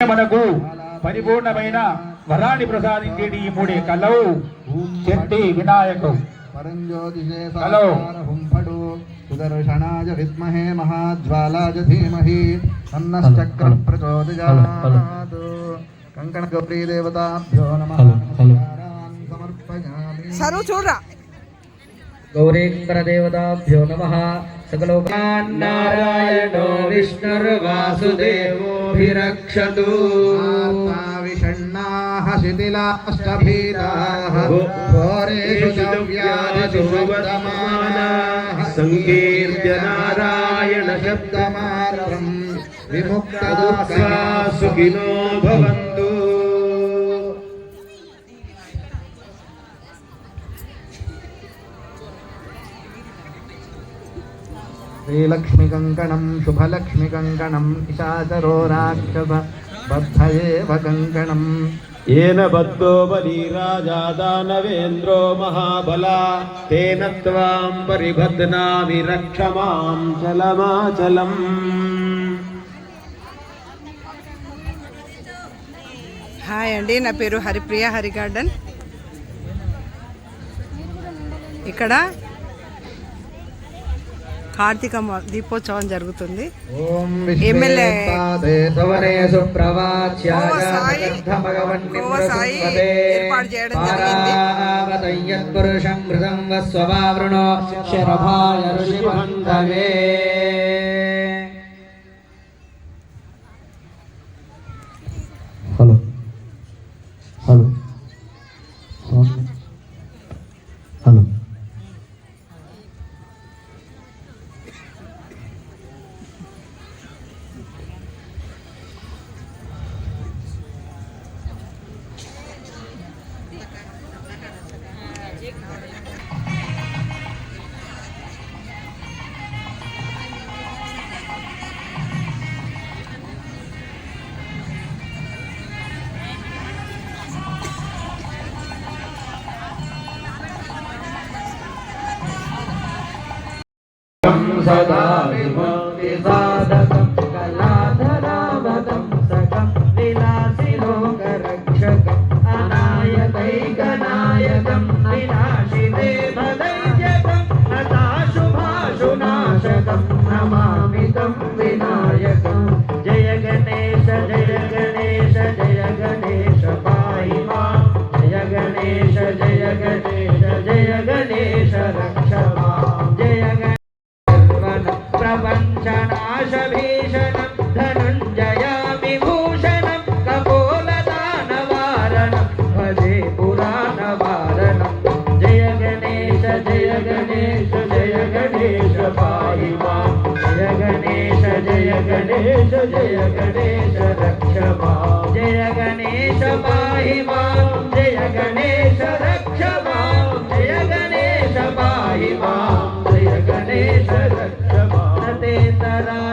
మనకు పరిపూర్ణమైన వరాన్ని ప్రసాదించేటి ఈ మూడే కలవు చెట్టి వినాయకు సుదర్శనాయ విద్మహే మహాజ్వాలాయ ధీమహి తన్నశ్చక్రం ప్రచోదయాత్. కంకణ గౌరీ దేవతాభ్యో నమః సమర్పయామి. సరు చూడరా. గౌరీంద్ర దేవతాభ్యో నమః. సకలోకనారాయణో విష్ణుర్వాసుదేవోభిరక్షతు. విషణ్ణాః శిథిలాష్టభీతాః ఘోరేషు దివ్యాదిషు వర్తమానాః సంకీర్త్య నారాయణ శబ్దమాత్రం విముక్తదుఃఖా సుఖినో భవంతు. శ్రీలక్ష్మి కంకణం శుభలక్ష్మి కంకణం నిశాచరో రాక్షస బద్ధయేవ కంకణం. येन बद्धो बलिराजा दानवेन्द्रो महाबला तेन त्वां परिबध्नामि रक्ष मां चलमाचलम्. హాయ్ అండి, నా పేరు హరిప్రియ. హరి గార్డెన్. ఇక్కడ కార్తీక దీపోత్సవం జరుగుతుంది. ఎమ్మెల్యే ఏర్పాటు చేయడం జరిగింది. Hello hello hello. सदा विमुक्ति साधकं कलाधरावतं सकं विलासिलोकरक्षकं अनायकैकनायकं विनाशिदेवदैत्यकं नताशुभाशुनाशकं नमामि तं विनायकं. जय गणेश जय गणेश जय गणेश पाहि मां. जय गणेश जय गणेश जय गणेश रक्ष मां. जय प्रपञ्चनाशभीषणं धनञ्जयामिभूषणं कपोलदानवारणं भजे पुराणवारणं. जय गणेश जय गणेश जय गणेश पाहि मां. जय गणेश जय गणेश जय गणेश रक्ष मां. जय गणेश पाहि मां. जय गणेश रक्ष मां. जय गणेश पाहि मां. जय गणेश रक्ष मां.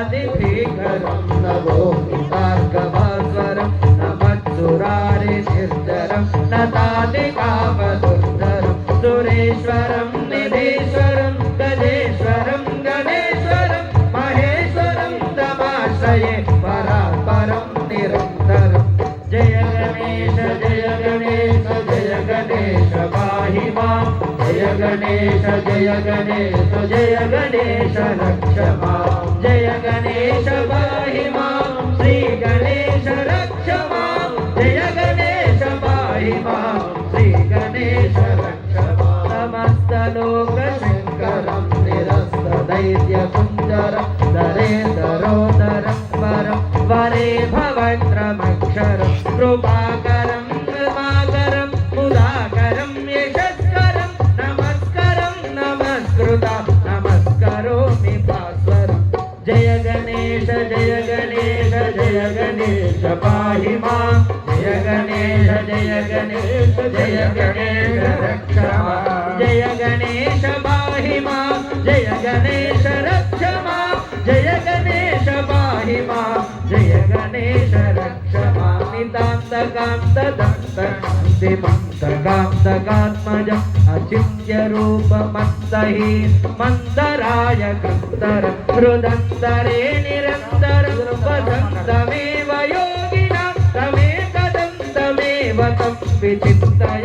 तेतरादिभीकरं नभोक्तार्कभास्वरं नमत्सुरारिनिर्जरं नतादिकामदुर्धरं सुरेश्वरं निधीश्वरं गजेश्वरं गणेश्वरं महेश्वरं तमाश्रये परात्परं निरन्तरं. जय गणेश जय गणेश जय गणेश पाहि मां. जय गणेश जय गणेश जय गणेश रक्ष मां. जय गणेश पाहि मां. श्री गणेश रक्ष मां. जय गणेश पाहि मां. श्री गणेश रक्ष मां. समस्तलोकशङ्करं निरस्तदैत्यकुञ्जरं दरेदरोदरं वरं वरे भवत्रमक्षरं कृपाकरं कृपाकरं मुदाकरं यशस्करं नमस्करं नमस्कृता नमस्करोमि भास्वरं. जय गणेश जय गणेश जय गणेश पाहि मां. जय गणेश जय गणेश जय गणेश रक्ष मां. जय गणेश पाहि मां. जय गणेश रक्ष मां. जय गणेश पाहि मां. जय गणेश रक्ष मां. नितान्तकान्तदन्तकान्तिमन्तकान्तकात्मजम् अचिन्त्यरूपमन्तहि मन्तराय कृन्तरं हृदन्तरे निरन्तरं वसन्तमेव योगिनां विचिन्तय